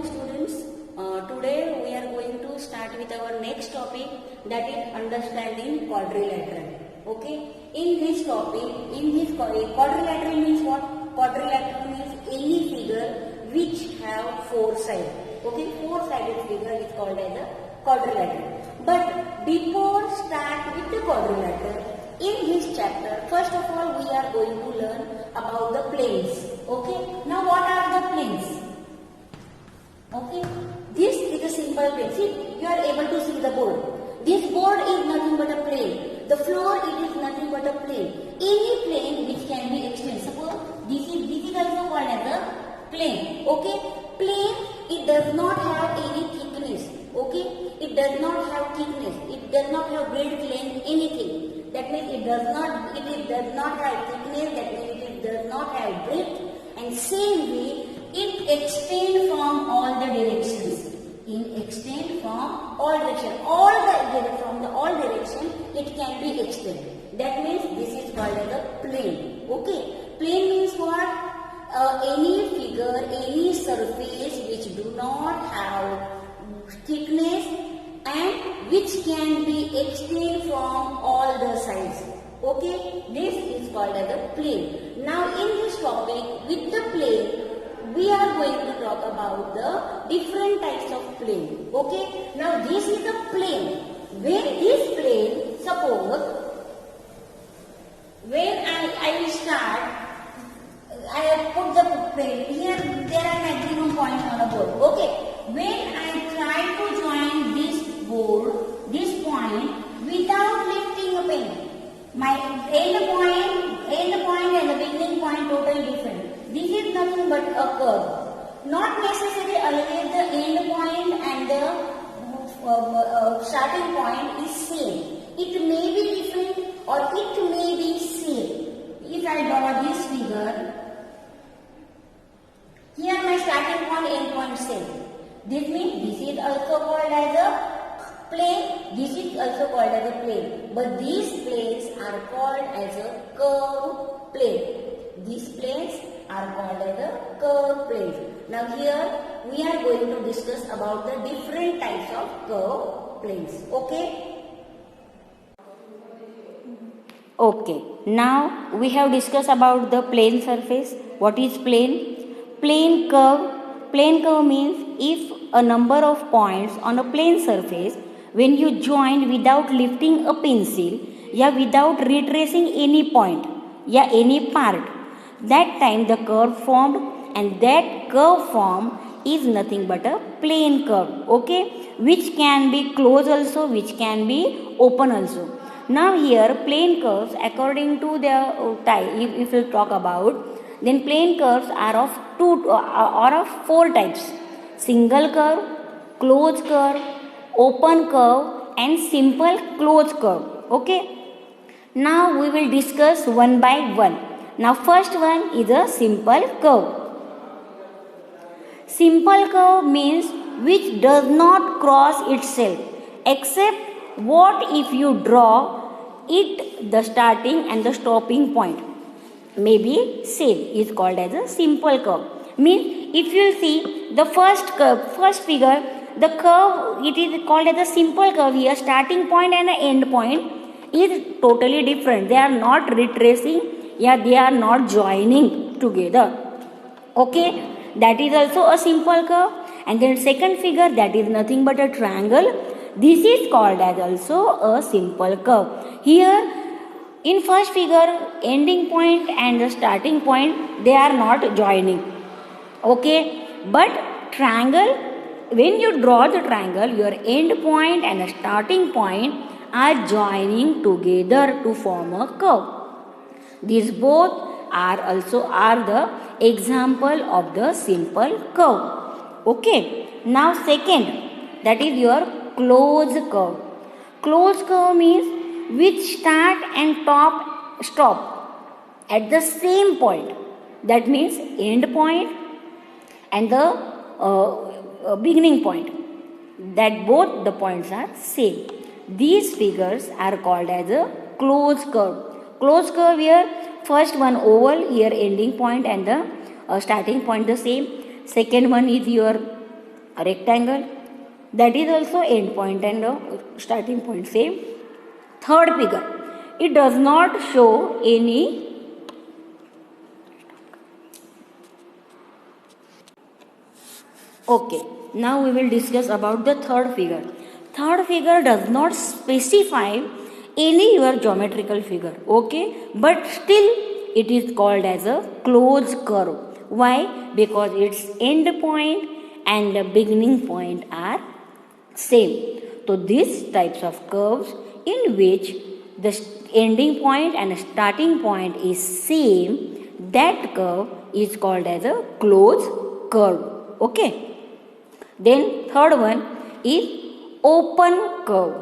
morning students. Today we are going to start with our next topic, that is understanding quadrilateral. Okay. In this topic, quadrilateral means what? Quadrilateral means any figure which have four sides. Okay, four-sided figure is called as a quadrilateral. But before start with the quadrilateral, in this chapter, first of all we are going to learn about the planes. Okay. Now what are the planes? Okay. This is a simple plane. See, you are able to see the board. This board is nothing but a plane. The floor, it is nothing but a plane. Any plane which can be extended. Suppose this is also called as a plane. Okay. Plane, it does not have any thickness. Okay. It does not have thickness. It does not have breadth, length, anything. That means it does not have thickness. That means it does not have breadth. And same way, it extends from all the directions. From all directions, it can be extended. That means this is called as a plane. Okay. Plane means what? Any figure, any surface which do not have thickness and which can be extended from all the sides. Okay. This is called as a plane. Now in this topic, with the plane, we are going to talk about the different types of plane. Okay. Now this is the plane. When this plane, suppose, when I will start, I have put the plane. Here there are maximum points on the board. Okay. When I try to join this board, this point, without lifting a pen, my end point and the beginning point totally different. This is nothing but a curve. Not necessarily always the end point and the starting point is same. It may be different or it may be same. If I draw this figure, here my starting point, end point same. This means this is also called as a plane. This is also called as a plane. But these planes are called as a curved plane. These planes are called as a curved planes. Now here we are going to discuss about the different types of curved planes. Okay? Okay. Now we have discussed about the plane surface. What is plane? Plane curve. Plane curve means if a number of points on a plane surface, when you join without lifting a pencil, without retracing any point, any part, that time the curve formed, and that curve form is nothing but a plane curve. Okay, which can be closed also, which can be open also. Now here plane curves, according to their type, if we talk about, then plane curves are of four types: single curve, closed curve, open curve, and simple closed curve. Okay. Now we will discuss one by one. Now first one is a simple curve. Simple curve means which does not cross itself, except what if you draw it, the starting and the stopping point maybe same, is called as a simple curve. Means if you see the first figure, the curve, it is called as a simple curve. Here starting point and the end point is totally different. They are not retracing, they are not joining together. Okay, that is also a simple curve. And then second figure, that is nothing but a triangle. This is called as also a simple curve. Here in first figure, ending point and the starting point, they are not joining. Okay, but triangle, when you draw the triangle, your end point and the starting point are joining together to form a curve. These both are the example of the simple curve. Okay, now second, that is your closed curve. Closed curve means which start and stop at the same point. That means end point and the beginning point. That both the points are same. These figures are called as a closed curve. Closed curve here, first one oval, here ending point and the starting point the same. Second one is your a rectangle, that is also end point and a starting point same. Third figure, it does not show any okay. Now we will discuss about the third figure. Third figure does not specify any your geometrical figure, okay, but still it is called as a closed curve. Why? Because its end point and the beginning point are same. So these types of curves in which the ending point and starting point is same, that curve is called as a closed curve. Okay. Then third one is open curve.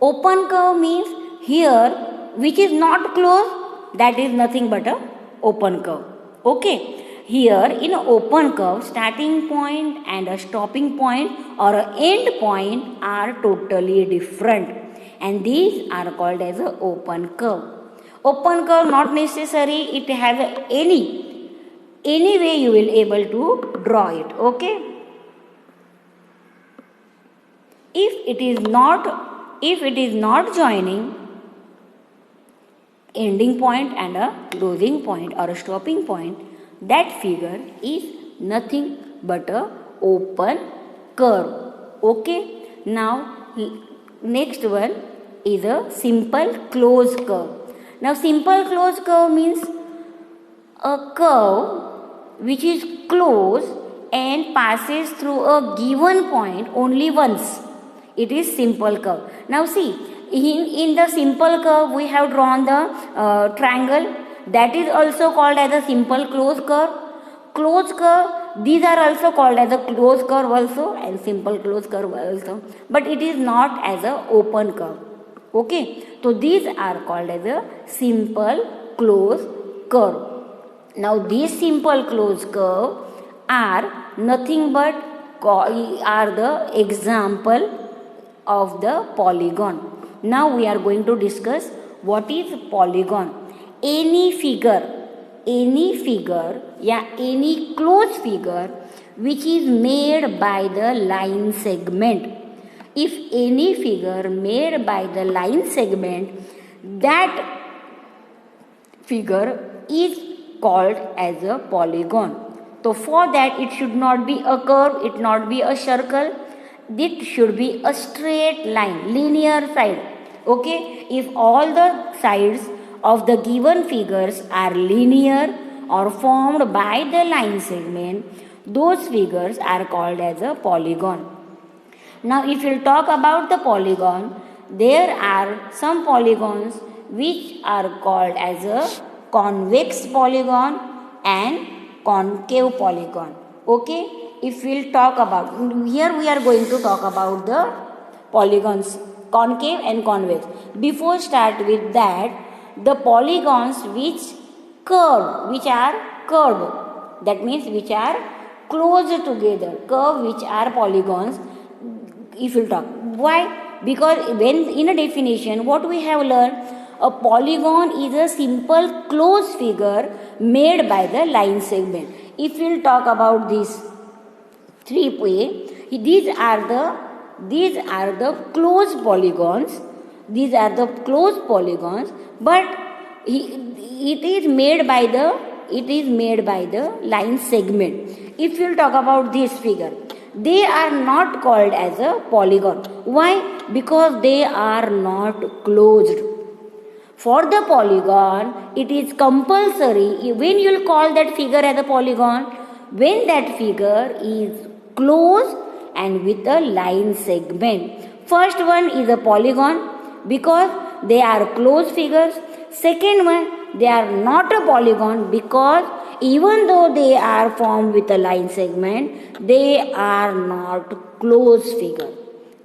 Open curve means here which is not closed, that is nothing but a open curve. Okay. Here in an open curve, starting point and a stopping point or an end point are totally different, and these are called as an open curve. Open curve not necessary it has any way you will able to draw it. Okay. If it is not joining ending point and a closing point or a stopping point, that figure is nothing but a open curve. Okay. Now next one is a simple closed curve. Now simple closed curve means a curve which is closed and passes through a given point only once. It is simple curve. Now see, in the simple curve we have drawn the triangle, that is also called as a simple closed curve. Closed curve, these are also called as a closed curve also and simple closed curve also, but it is not as a open curve. Okay, so these are called as a simple closed curve. Now these simple closed curve are nothing but are the example of the polygon. Now we are going to discuss what is polygon. Any figure, any closed figure which is made by the line segment. If any figure made by the line segment, that figure is called as a polygon. So for that it should not be a curve, it not be a circle, it should be a straight line, linear side. Okay, if all the sides of the given figures are linear or formed by the line segment, those figures are called as a polygon. Now if you talk about the polygon, there are some polygons which are called as a convex polygon and concave polygon. Okay, if we'll talk about, here we are going to talk about the polygons, concave and convex. Before start with that, the polygons which are curved, that means which are close together, curve which are polygons. If you talk, why? Because when in a definition what we have learned, a polygon is a simple closed figure made by the line segment. If we'll talk about these three way, these are the closed polygons. These are the closed polygons, but it is made by the line segment. If you talk about this figure, they are not called as a polygon. Why? Because they are not closed. For the polygon, it is compulsory when you will call that figure as a polygon when that figure is closed and with a line segment. First one is a polygon because they are closed figures. Second one, they are not a polygon because even though they are formed with a line segment, they are not closed figure.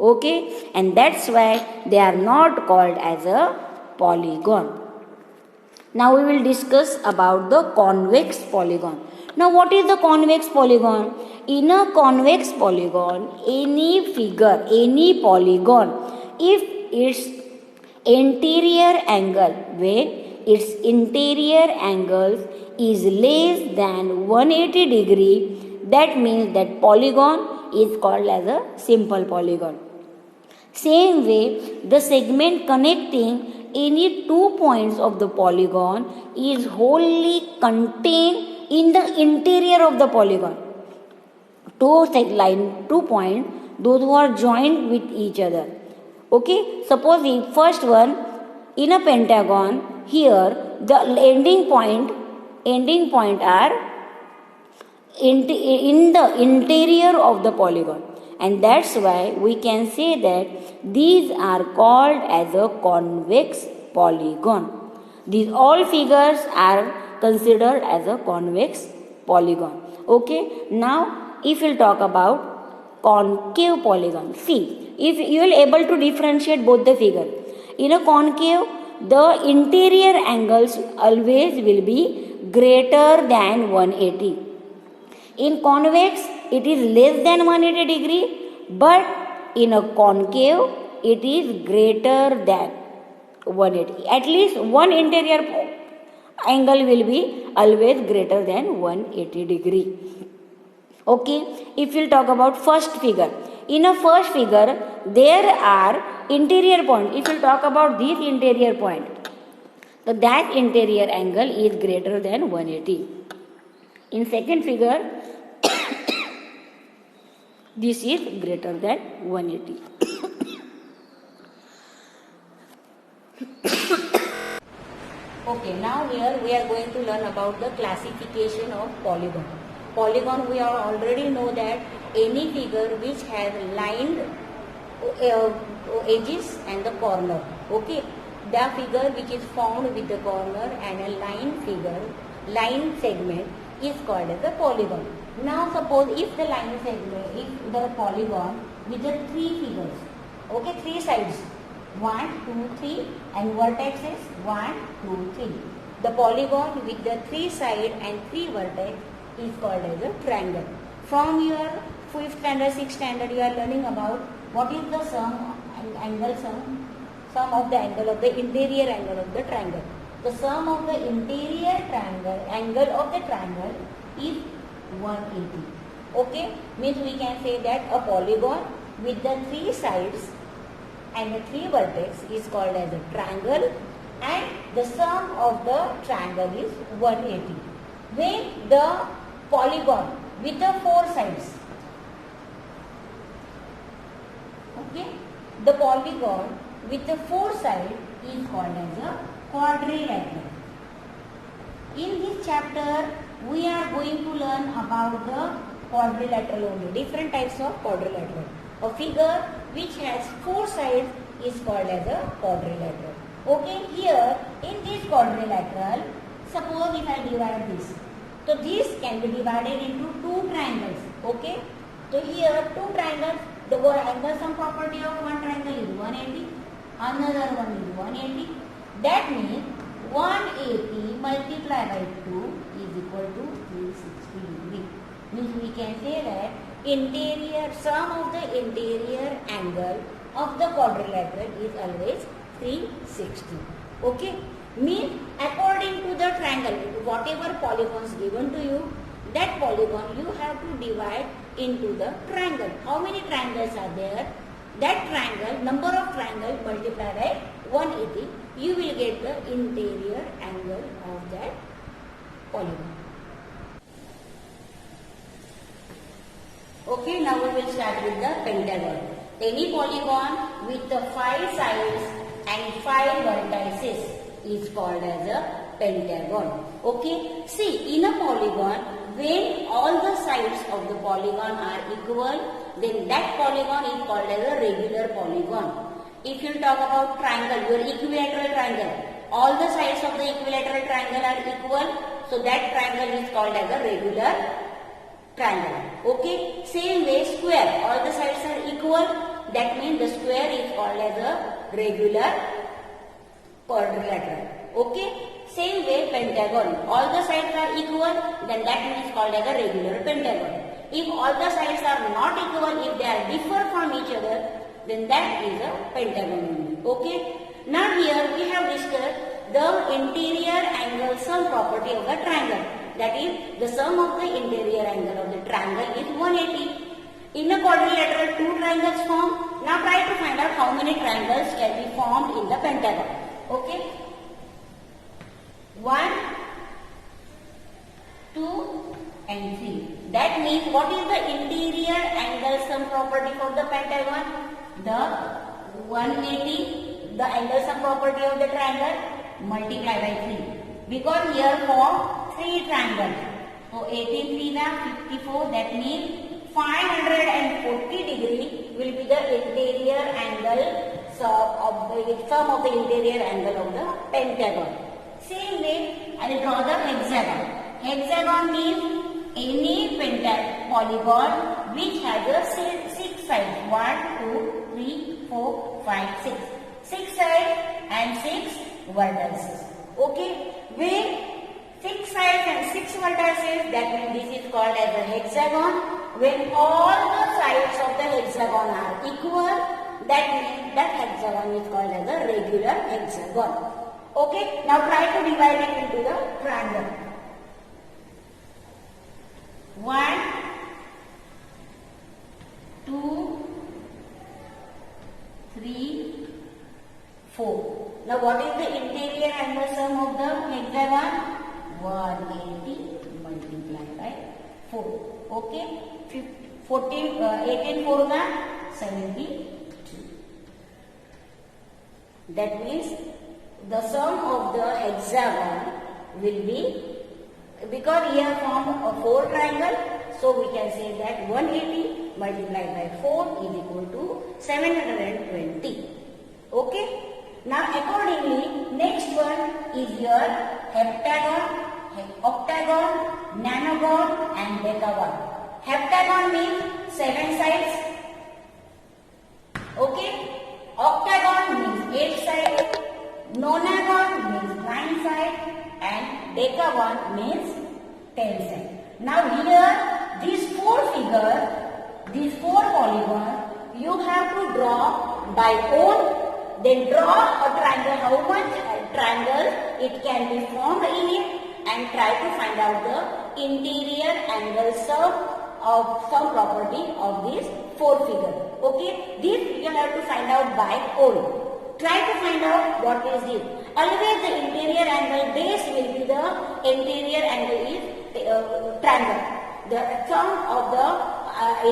Okay, and that's why they are not called as a polygon. Now we will discuss about the convex polygon. Now what is the convex polygon? In a convex polygon, any figure, any polygon, if its interior angle, when its interior angle is less than 180 degree, that means that polygon is called as a simple polygon. Same way, the segment connecting any 2 points of the polygon is wholly contained in the interior of the polygon. Two points, those who are joined with each other. Okay, suppose the first one in a pentagon, here the ending point are in the interior of the polygon, and that's why we can say that these are called as a convex polygon. These all figures are considered as a convex polygon. Okay, now if we'll talk about concave polygon, see, if you will able to differentiate both the figure. In a concave, the interior angles always will be greater than 180. In convex, it is less than 180 degree, but in a concave, it is greater than 180. At least one interior angle will be always greater than 180 degree. Okay, if we'll talk about first figure. In a first figure, there are interior points. If we'll talk about this interior point, so that interior angle is greater than 180. In second figure, this is greater than 180. Okay, now here we are going to learn about the classification of polygon. Polygon, we already know that any figure which has lined edges and the corner. Okay, the figure which is formed with the corner and a line segment is called as a polygon. Now suppose if the polygon with the three figures, okay, three sides, 1, 2, 3 and vertices 1, 2, 3. The polygon with the three side and three vertex is called as a triangle. From your 5th standard, 6th standard, you are learning about what is the sum of the angle of the interior angle of the triangle. The sum of the interior angle of the triangle is 180. Okay, means we can say that a polygon with the three sides and the three vertex is called as a triangle, and the sum of the triangle is 180. When the polygon with the four sides, okay, the polygon with the four sides is called as a quadrilateral. In this chapter, we are going to learn about the quadrilateral only, different types of quadrilateral. A figure which has four sides is called as a quadrilateral. Okay, here in this quadrilateral, suppose if I divide this, so this can be divided into two triangles. Okay, so here two triangles, the angle sum property of one triangle is 180, another one is 180. That means 180 multiplied by 2 is equal to 360 degree. Means we can say that sum of the interior angle of the quadrilateral is always 360. Okay, means according to the triangle, whatever polygons given to you, that polygon you have to divide into the triangle. How many triangles are there? That triangle, number of triangles multiplied by 180, you will get the interior angle of that polygon. Okay, now we will start with the pentagon. Any polygon with the 5 sides and 5 vertices is called as a pentagon. Okay, see, in a polygon, when all the sides of the polygon are equal, then that polygon is called as a regular polygon. If you talk about triangle, your equilateral triangle, all the sides of the equilateral triangle are equal, so that triangle is called as a regular triangle. Okay, same way square, all the sides are equal, that means the square is called as a regular quadrilateral. Okay, same way pentagon, all the sides are equal, then that means called as a regular pentagon. If all the sides are not equal, if they are differ from each other, then that is a pentagon. Okay, now here we have discussed the interior angle sum property of the triangle. That is, the sum of the interior angle of the triangle is 180. In a quadrilateral, 2 triangles form. Now try to find out how many triangles can be formed in the pentagon. Okay. 1, 2 and 3. That means what is the interior angle sum property for the pentagon? The 180, the angle sum property of the triangle, multiply by 3. Because here form 3 triangles. So 18 3 na 54, that means 540 degree will be the interior angle sum of the interior angle of the pentagon. Same way, I will draw the hexagon. Hexagon means any polygon which has a 6 sides. 1, 2, 3, 4, 5, 6. 6 sides and 6 vertices. Okay, with 6 sides and 6 vertices, that means this is called as a hexagon. When all the sides of the hexagon are equal, that means that hexagon is called as a regular hexagon. Okay, now try to divide it into the triangle. 1, 2, 3, 4. Now what is the interior angle sum of the hexagon? 180 multiplied by 4. Okay, 18 4 na 72. That means the sum of the hexagon will be, because here form a 4 triangle, so we can say that 180 multiplied by 4 is equal to 720. Okay. Now accordingly, next one is your heptagon, octagon, nonagon and decagon. Heptagon means 7 sides. Okay. Octagon means 8 sides. Nonagon means 9 sides. And decagon means 10 sides. Now here, these 4 figures, these 4 polygons, you have to draw by own. Then draw a triangle, how much triangle it can be formed in it, and try to find out the interior angle sum property of these 4 figures. Okay, this you have to find out by own. Try to find out what is this. Always the interior angle base will be the interior angle is triangle. The sum of the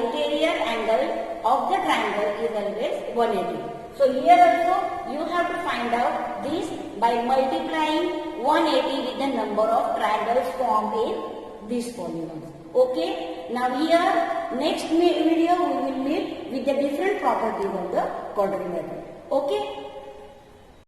interior angle of the triangle is always 180. So here also you have to find out this by multiplying 180 with the number of triangles formed in this polygon. Okay. Now here next video we will meet with the different properties of the quadrilateral. Okay.